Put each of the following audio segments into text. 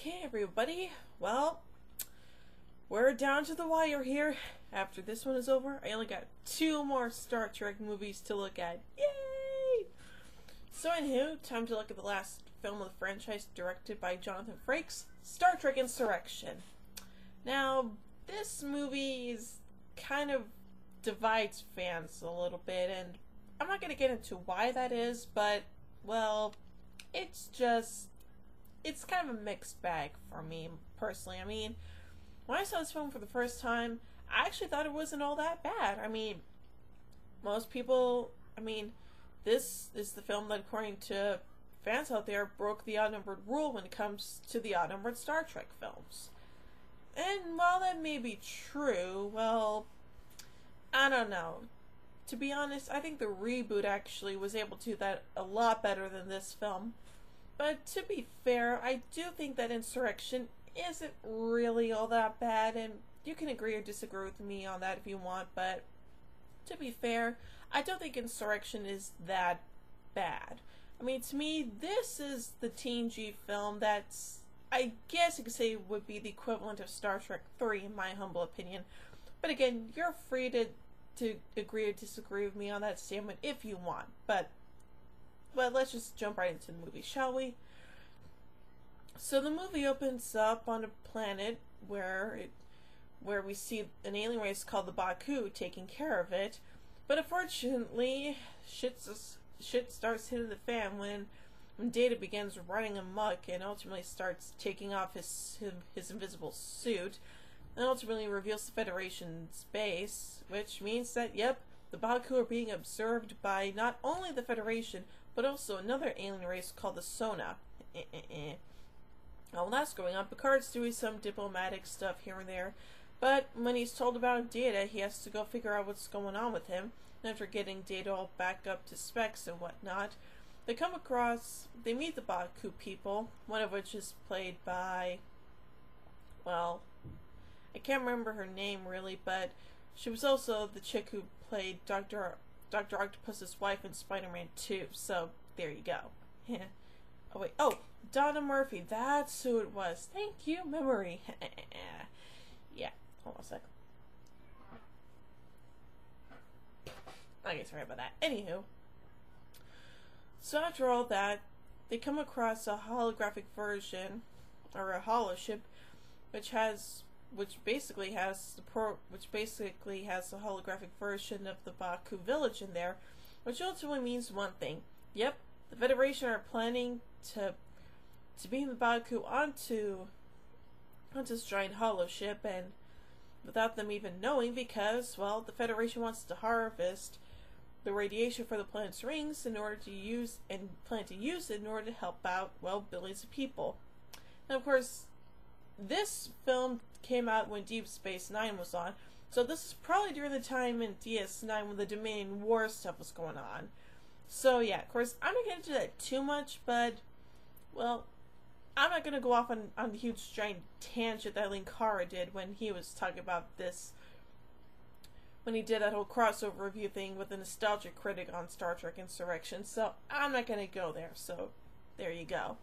Okay, everybody. Well, we're down to the wire here. After this one is over, I only got 2 more Star Trek movies to look at. Yay! So anywho, time to look at the last film of the franchise directed by Jonathan Frakes, Star Trek Insurrection. Now, this movie is kind of divides fans a little bit, and I'm not going to get into why that is, but, well, it's kind of a mixed bag for me, personally. I mean, when I saw this film for the first time, I actually thought it wasn't all that bad. I mean, most people, this is the film that, according to fans out there, broke the odd-numbered rule when it comes to the odd-numbered Star Trek films. And while that may be true, well, I don't know. To be honest, I think the reboot actually was able to do that a lot better than this film. But to be fair, I do think that Insurrection isn't really all that bad, and you can agree or disagree with me on that if you want, but to be fair, I don't think Insurrection is that bad. I mean, to me, this is the Teen G film that's, I guess you could say, would be the equivalent of Star Trek 3, in my humble opinion. But again, you're free to agree or disagree with me on that statement if you want, but let's just jump right into the movie, shall we? So the movie opens up on a planet where we see an alien race called the Baku taking care of it, but unfortunately, shit starts hitting the fan when Data begins running amok and ultimately starts taking off his invisible suit, and ultimately reveals the Federation's base, which means that, yep, the Baku are being observed by not only the Federation, but also another alien race called the Sona. While that's going on, Picard's doing some diplomatic stuff here and there, but when he's told about Data, he has to go figure out what's going on with him. And after getting Data all back up to specs and whatnot, they meet the Baku people, one of which is played by, well, I can't remember her name really, but she was also the chick who played Dr. Octopus's wife in Spider-Man 2, so there you go. Oh wait, Donna Murphy, that's who it was. Thank you, memory. Yeah, hold on a sec. Okay, sorry about that. Anywho, so after all that, they come across a holographic version, or a holoship, which basically has a holographic version of the Baku village in there, which ultimately means one thing. Yep, the Federation are planning to beam the Baku onto this giant holoship, and without them even knowing, because, well, the Federation wants to harvest the radiation for the planet's rings in order to use it in order to help out, well, billions of people. And of course, this film came out when Deep Space Nine was on, so this is probably during the time in DS9 when the Dominion War stuff was going on. So yeah, of course, I'm not going to do that too much, but, well, I'm not going to go off on the huge giant tangent that Linkara did when he was talking about this, when he did that whole crossover review thing with the nostalgic critic on Star Trek Insurrection, so I'm not going to go there, so there you go.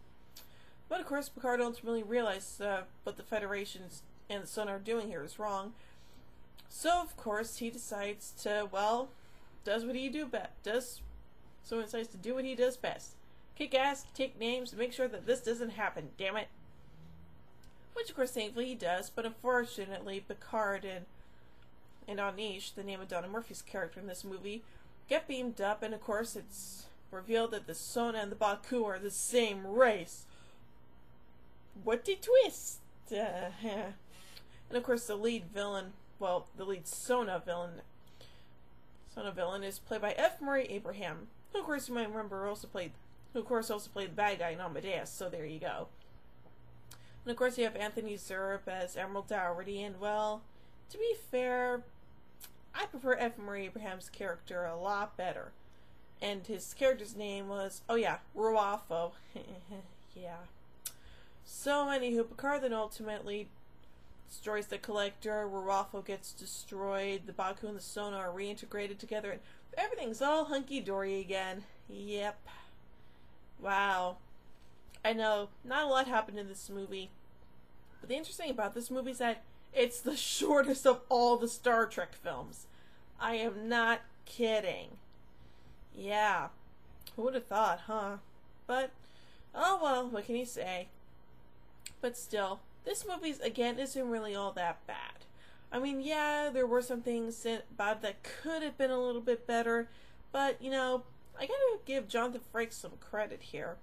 But of course, Picard ultimately realized what the Federation and the Sona are doing here is wrong. So of course, he decides to, well, so he decides to do what he does best. Kick ass, take names, and make sure that this doesn't happen, damn it. Which of course, thankfully he does, but unfortunately, Picard and Anish, the name of Donna Murphy's character in this movie, get beamed up, and of course it's revealed that the Sona and the Baku are the same race. What a twist! And of course the lead villain, well, the lead Sona villain is played by F. Murray Abraham, who of course you might remember also played the bad guy in Amadeus, so there you go. And of course you have Anthony Zerbe as Emerald Dougherty, and well, to be fair, I prefer F. Murray Abraham's character a lot better. And his character's name was, oh yeah, Ruafo. Yeah. So anywho, Picard then ultimately destroys the Collector, Ruafo gets destroyed, the Baku and the Sona are reintegrated together, and everything's all hunky-dory again. Yep. Wow. I know, not a lot happened in this movie, But the interesting thing about this movie is that it's the shortest of all the Star Trek films. I am not kidding. Yeah. Who would have thought, huh? But, oh well, what can you say? But still, this movie, again, isn't really all that bad. I mean, yeah, there were some things about that could have been a little bit better, but, you know, I gotta give Jonathan Frakes some credit here.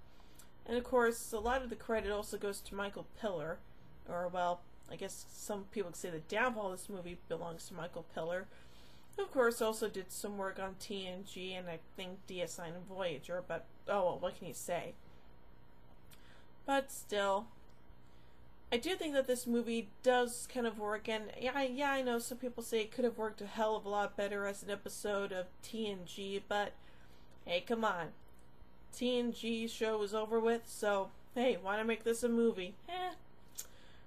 And of course, a lot of the credit also goes to Michael Piller, or, well, I guess some people could say the downfall of this movie belongs to Michael Piller, who of course also did some work on TNG and I think DS9 and Voyager, but oh well, what can you say? But still, I do think that this movie does kind of work, and yeah, I know some people say it could have worked a hell of a lot better as an episode of TNG, but hey, come on. TNG show was over with, so hey, why not make this a movie?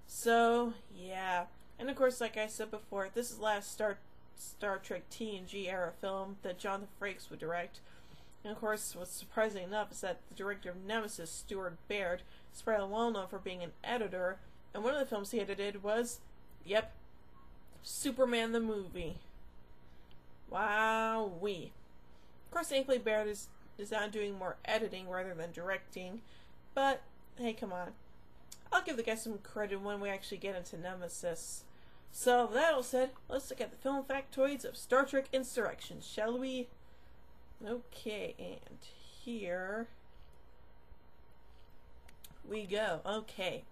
So, yeah. And of course, like I said before, this is the last Star Trek TNG era film that Jonathan Frakes would direct. And of course, what's surprising enough is that the director of Nemesis, Stuart Baird, is probably well known for being an editor, and one of the films he edited was, yep, Superman the movie. Wowee. Of course, thankfully Baird is now doing more editing rather than directing, but hey, come on. I'll give the guy some credit when we actually get into Nemesis. So, with that all said, let's look at the film factoids of Star Trek Insurrection, shall we? Okay, and here we go. Okay.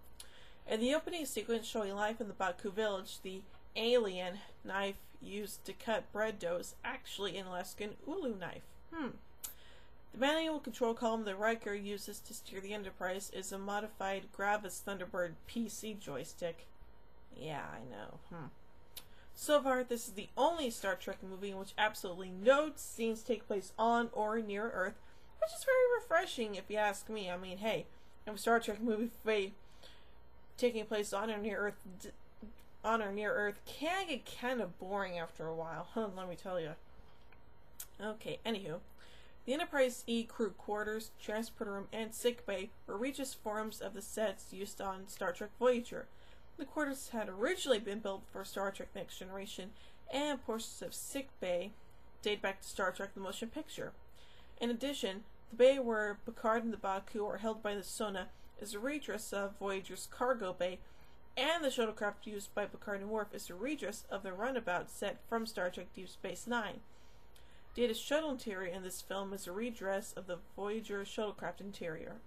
In the opening sequence showing life in the Baku village, the alien knife used to cut bread dough is actually an Alaskan ulu knife. The manual control column that Riker uses to steer the Enterprise is a modified Gravis Thunderbird PC joystick. Yeah, I know. So far, this is the only Star Trek movie in which absolutely no scenes take place on or near Earth, which is very refreshing if you ask me. I mean, hey, if a Star Trek movie taking place on or near Earth can get kind of boring after a while, let me tell you. Okay, anywho. The Enterprise E crew quarters, transport room, and sickbay were Regis forms of the sets used on Star Trek Voyager. The quarters had originally been built for Star Trek Next Generation, and portions of sickbay date back to Star Trek the Motion Picture. In addition, the bay where Picard and the Baku are held by the Sona is a redress of Voyager's cargo bay, and the shuttlecraft used by Picard and Worf is a redress of the runabout set from Star Trek Deep Space Nine. Data's shuttle interior in this film is a redress of the Voyager shuttlecraft interior.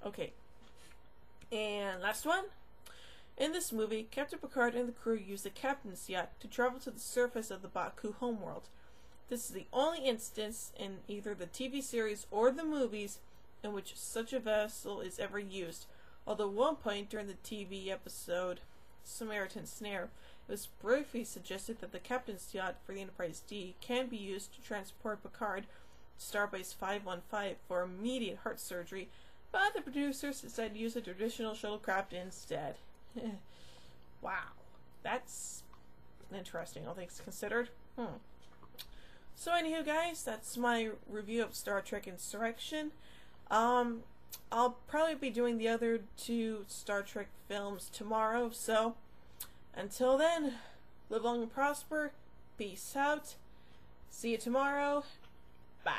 Okay. And last one. In this movie, Captain Picard and the crew use the captain's yacht to travel to the surface of the Baku homeworld. This is the only instance in either the TV series or the movies in which such a vessel is ever used, although at one point during the TV episode Samaritan Snare, it was briefly suggested that the captain's yacht for the Enterprise D can be used to transport Picard to Starbase 515 for immediate heart surgery, but the producers decided to use a traditional shuttlecraft instead. Wow. That's interesting, all things considered. So anywho, guys, that's my review of Star Trek Insurrection. I'll probably be doing the other two Star Trek films tomorrow, so until then, live long and prosper, peace out, see you tomorrow, bye.